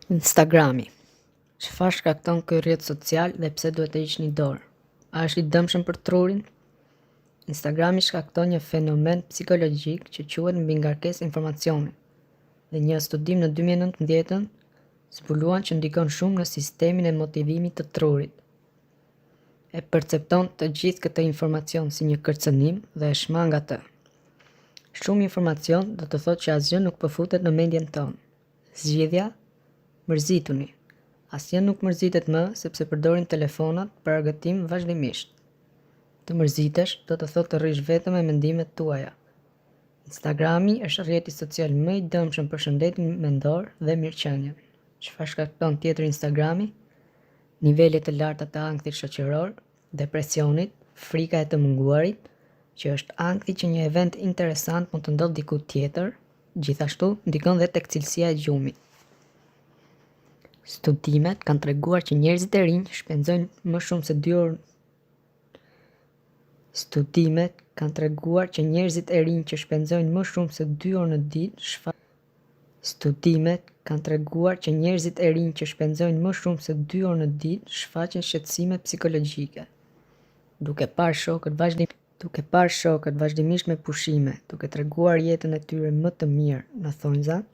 Instagrami. Çfarë shkakton ky rrjet social dhe pse duhet të hiqni dorë? A është i dëmshëm për trurin? Instagrami shkakton një fenomen psikologjik që quhet mbingarkesë informacioni. Dhe një studim në 2019 zbuluan që ndikon shumë në sistemin e motivimit të trurit. E percepton të gjithë këtë informacion si një kërcënim dhe e shmang atë. Shumë informacion do të thotë që asgjë nuk po futet në mendjen tonë. Zgjidhja: mërzituni. Asgjë nuk mërzitet më sepse përdorin telefonat për argëtim vazhdimisht. Të mërzitesh do të thotë të rrish vetëm me mendimet tuaja. Instagrami është rrjeti social më i dëmshëm për shëndetin mendor dhe mirëqenien. Çfarë shkakton tjetër Instagrami? Nivelet të larta të ankthit shoqëror, depresionit, frika e të munguarit, që është ankthi që një event interesant mund të ndodhë diku tjetër, gjithashtu ndikon dhe tek cilësia e gjumit. Studimet kanë treguar që njerëzit e rinj shpenzojnë më shumë se 2 orë. Studimet kanë treguar që njerëzit e rinj që shpenzojnë më shumë se 2 orë në ditë Studimet kanë treguar që njerëzit e rinj që shpenzojnë më shumë se 2 orë në ditë shfaqin shqetësime psikologjike. Duke parë shokët vazhdimisht me pushime, duke treguar jetën e tyre më të mirë në thonjza,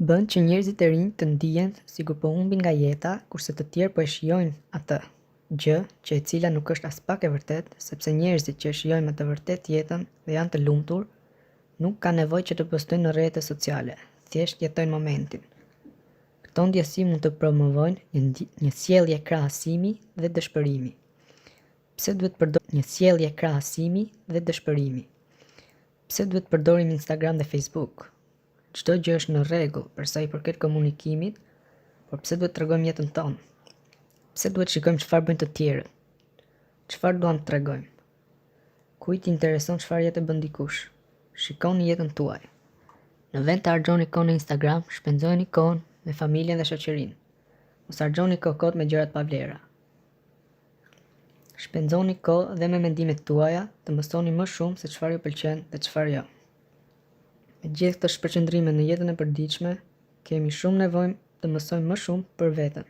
bën që njerëzit e rinj të ndihen sikur po humbin nga jeta, kurse të tjerë po e shijojnë atë, gjë që e cila nuk është as pak e vërtet, sepse njerëzit që e shijojnë me të vërtet jetën dhe janë të lumtur, nuk kanë nevojë që të postojnë në rrjetet sociale, thjesht jetojnë momentin. Këto ndjesi mund të promovojnë një sjellje krahasimi dhe dëshpërimi. Pse duhet përdorim Instagram dhe Facebook? Çdo gjë është në rregull për sa i përket komunikimit, por pse duhet tregojmë jetën tonë? Pse duhet shikojmë çfarë bëjnë të tjerët? Çfarë duam të tregojmë? Kujt i intereson çfarë jetë bën dikush? Shikoni jetën tuaj. Në vend të harxhoni kohë në Instagram, shpenzojeni kohën me familjen dhe shoqërinë. Mos harxhoni kohë kot me gjërat pa vlera. Shpenzoni kohë dhe me mendimet tuaja, të mësoni më shumë se çfarë ju pëlqen dhe çfarë jo. Me gjithë këto shpërqendrime në jetën e përditshme, kemi shumë nevojë të mësojmë më shumë për veten.